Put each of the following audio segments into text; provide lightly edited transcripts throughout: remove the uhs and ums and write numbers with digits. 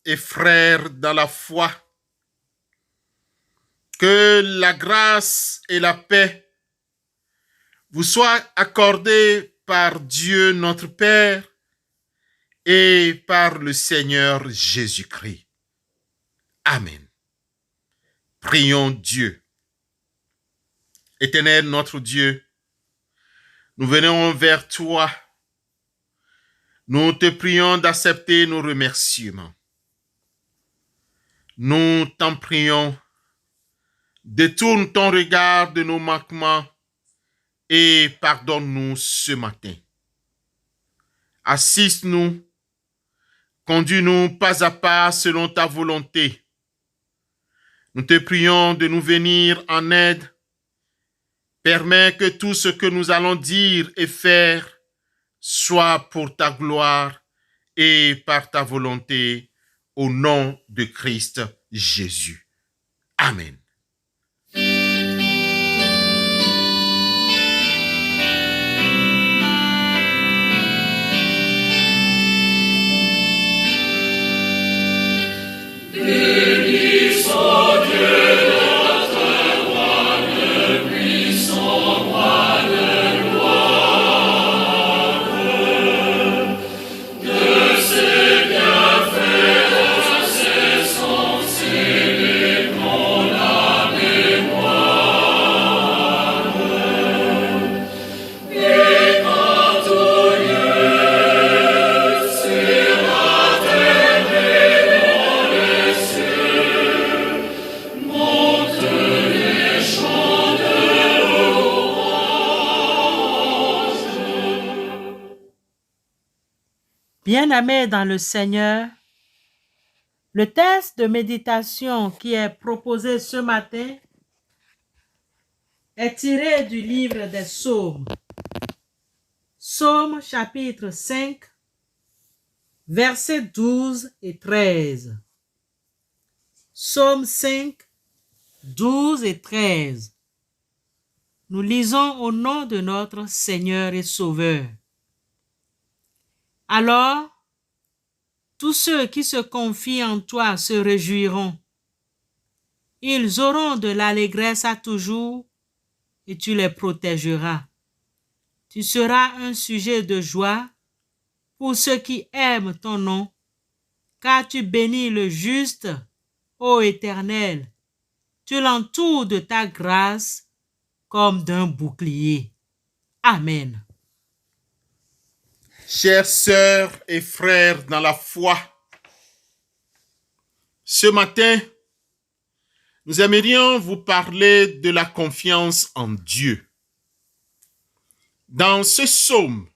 et frères dans la foi, que la grâce et la paix vous soient accordées par Dieu notre Père et par le Seigneur Jésus-Christ. Amen. Prions Dieu. Éternel notre Dieu, nous venons vers toi. Nous te prions d'accepter nos remerciements. Nous t'en prions. Détourne ton regard de nos manquements et pardonne-nous ce matin. Assiste-nous, conduis-nous pas à pas selon ta volonté. Nous te prions de nous venir en aide. Permets que tout ce que nous allons dire et faire soit pour ta gloire et par ta volonté, au nom de Christ Jésus. Amen. Bien-aimés dans le Seigneur, le texte de méditation qui est proposé ce matin est tiré du livre des Psaumes. Psaume chapitre 5, versets 12 et 13. Psaume 5, 12 et 13. Nous lisons au nom de notre Seigneur et Sauveur. Alors, tous ceux qui se confient en toi se réjouiront. Ils auront de l'allégresse à toujours et tu les protégeras. Tu seras un sujet de joie pour ceux qui aiment ton nom, car tu bénis le juste, ô Éternel. Tu l'entoures de ta grâce comme d'un bouclier. Amen. Chères sœurs et frères dans la foi, ce matin, nous aimerions vous parler de la confiance en Dieu. Dans ce psaume,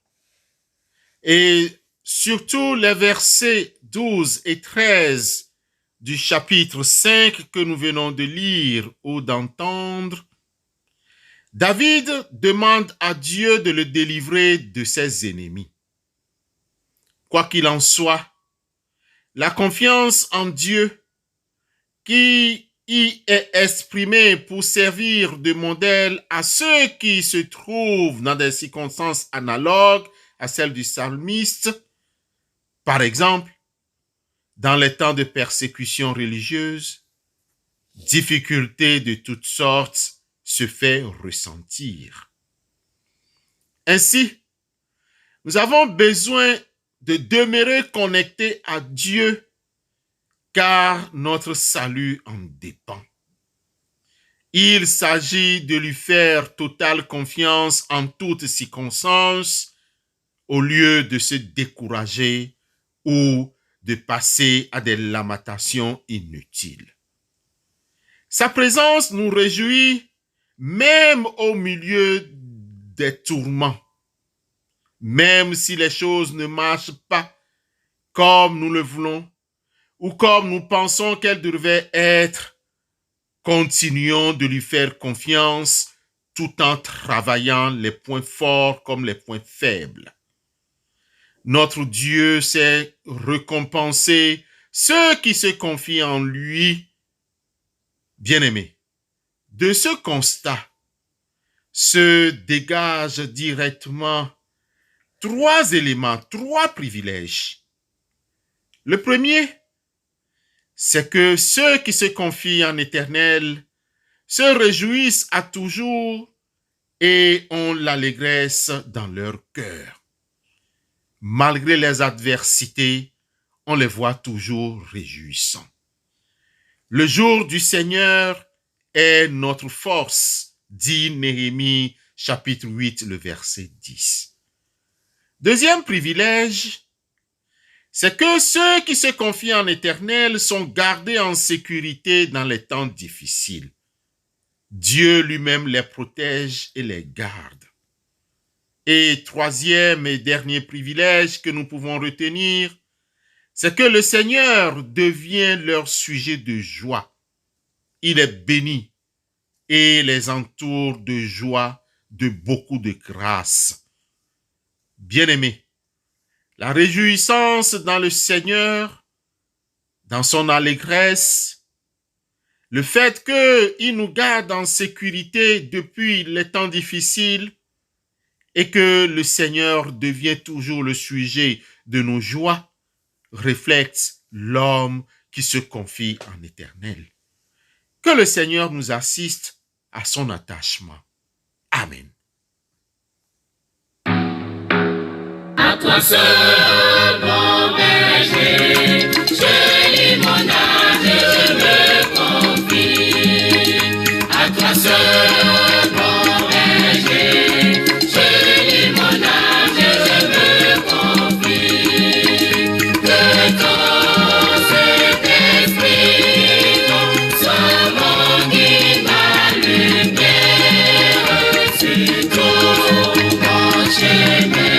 et surtout les versets 12 et 13 du chapitre 5 que nous venons de lire ou d'entendre, David demande à Dieu de le délivrer de ses ennemis. Quoi qu'il en soit, la confiance en Dieu qui y est exprimée pour servir de modèle à ceux qui se trouvent dans des circonstances analogues à celles du psalmiste, par exemple, dans les temps de persécution religieuse, difficultés de toutes sortes se fait ressentir. Ainsi, nous avons besoin de demeurer connectés à Dieu car notre salut en dépend. Il s'agit de lui faire totale confiance en toutes circonstances au lieu de se décourager ou de passer à des lamentations inutiles. Sa présence nous réjouit même au milieu des tourments. Même si les choses ne marchent pas comme nous le voulons ou comme nous pensons qu'elles devraient être, continuons de lui faire confiance tout en travaillant les points forts comme les points faibles. Notre Dieu sait récompenser ceux qui se confient en lui. Bien-aimés, de ce constat se dégagent directement trois éléments, trois privilèges. Le premier, c'est que ceux qui se confient en l'Éternel se réjouissent à toujours et ont l'allégresse dans leur cœur. Malgré les adversités, on les voit toujours réjouissants. Le jour du Seigneur est notre force, dit Néhémie chapitre 8, le verset 10. Deuxième privilège, c'est que ceux qui se confient en l'Éternel sont gardés en sécurité dans les temps difficiles. Dieu lui-même les protège et les garde. Et troisième et dernier privilège que nous pouvons retenir, c'est que le Seigneur devient leur sujet de joie. Il est béni et les entoure de joie, de beaucoup de grâce. Bien-aimés, la réjouissance dans le Seigneur, dans son allégresse, le fait qu'il nous garde en sécurité depuis les temps difficiles et que le Seigneur devient toujours le sujet de nos joies, reflète l'homme qui se confie en l'Éternel. Que le Seigneur nous assiste à son attachement. Amen. À toi seul, mon berger, je lis mon âme et je me confie. À toi seul, mon berger, je lis mon âme et je me confie. Que ton Saint-Esprit soit mon guide, ma lumière, sur tout mon chemin.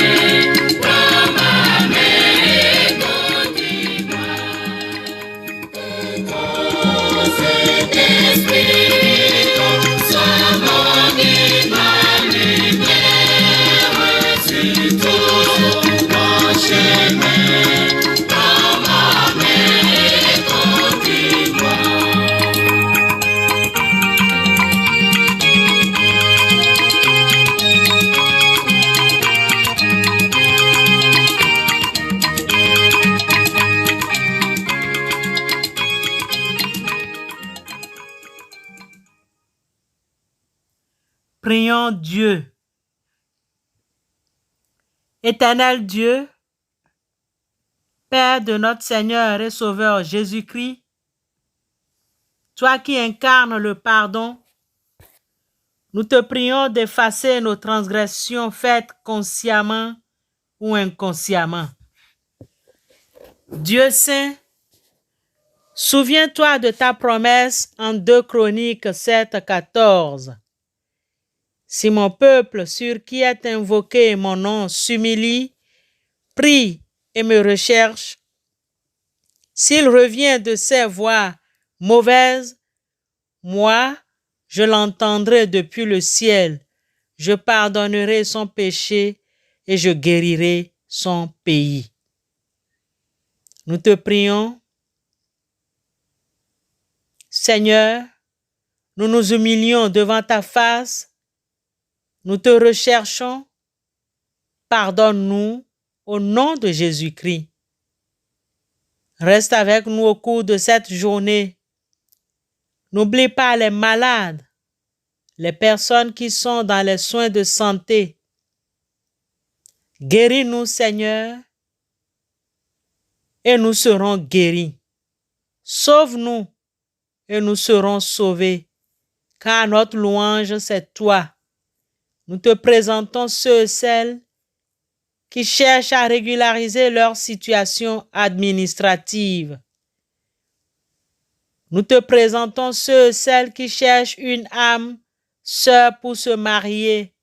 Prions Dieu. Éternel Dieu, Père de notre Seigneur et Sauveur Jésus-Christ, toi qui incarnes le pardon, nous te prions d'effacer nos transgressions faites consciemment ou inconsciemment. Dieu saint, souviens-toi de ta promesse en 2 Chroniques 7, 14. Si mon peuple sur qui est invoqué mon nom s'humilie, prie et me recherche, s'il revient de ses voies mauvaises, moi, je l'entendrai depuis le ciel, je pardonnerai son péché et je guérirai son pays. Nous te prions, Seigneur, nous nous humilions devant ta face, nous te recherchons, pardonne-nous au nom de Jésus-Christ. Reste avec nous au cours de cette journée. N'oublie pas les malades, les personnes qui sont dans les soins de santé. Guéris-nous, Seigneur, et nous serons guéris. Sauve-nous, et nous serons sauvés, car notre louange, c'est toi. Nous te présentons ceux et celles qui cherchent à régulariser leur situation administrative. Nous te présentons ceux et celles qui cherchent une âme sœur pour se marier.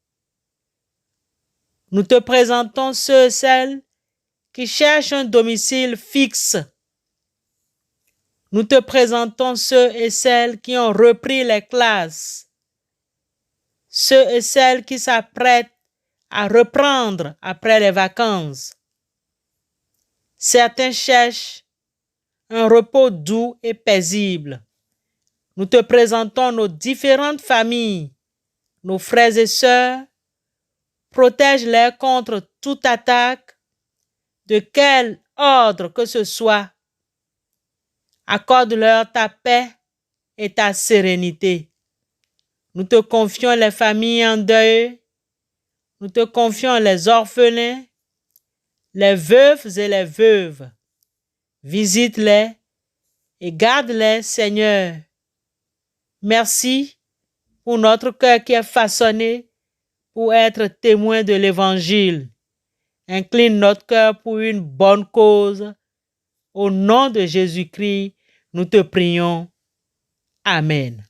Nous te présentons ceux et celles qui cherchent un domicile fixe. Nous te présentons ceux et celles qui ont repris les classes. Ceux et celles qui s'apprêtent à reprendre après les vacances. Certains cherchent un repos doux et paisible. Nous te présentons nos différentes familles, nos frères et sœurs. Protège-les contre toute attaque, de quel ordre que ce soit. Accorde-leur ta paix et ta sérénité. Nous te confions les familles en deuil. Nous te confions les orphelins, les veufs et les veuves. Visite-les et garde-les, Seigneur. Merci pour notre cœur qui est façonné pour être témoin de l'Évangile. Incline notre cœur pour une bonne cause. Au nom de Jésus-Christ, nous te prions. Amen.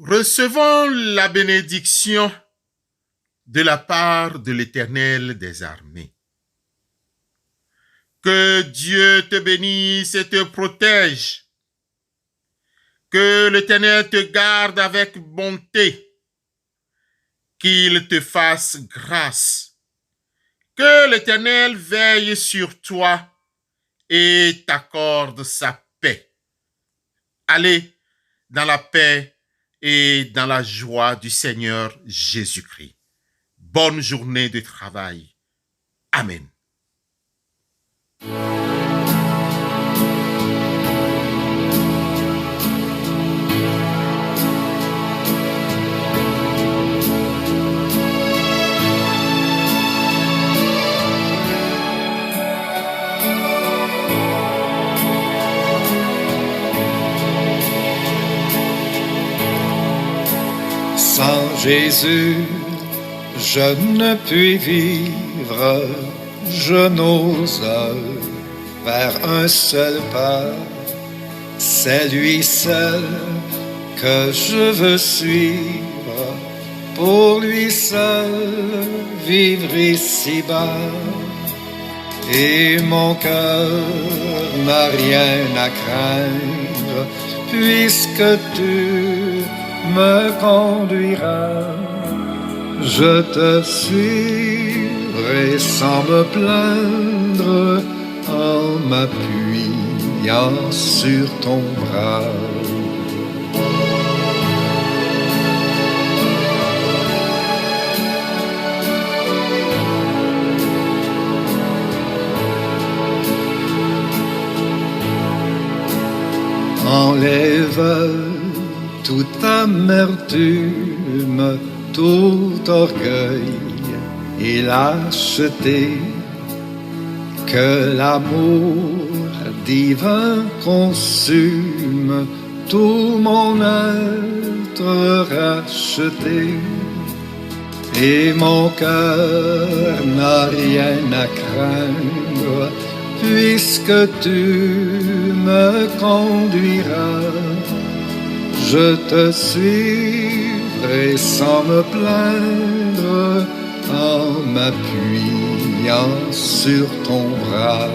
Recevons la bénédiction de la part de l'Éternel des armées. Que Dieu te bénisse et te protège. Que l'Éternel te garde avec bonté. Qu'il te fasse grâce. Que l'Éternel veille sur toi et t'accorde sa paix. Allez dans la paix et dans la joie du Seigneur Jésus-Christ. Bonne journée de travail. Amen. Sans Jésus, je ne puis vivre, je n'ose faire un seul pas. C'est lui seul que je veux suivre, pour lui seul vivre ici-bas. Et mon cœur n'a rien à craindre, puisque tu me conduiras. Je te suivrai sans me plaindre, en m'appuyant sur ton bras. Enlève toute amertume, tout orgueil et lâcheté, que l'amour divin consume tout mon être racheté. Et mon cœur n'a rien à craindre, puisque tu me conduiras. Je te suivrai sans me plaindre, en m'appuyant sur ton bras.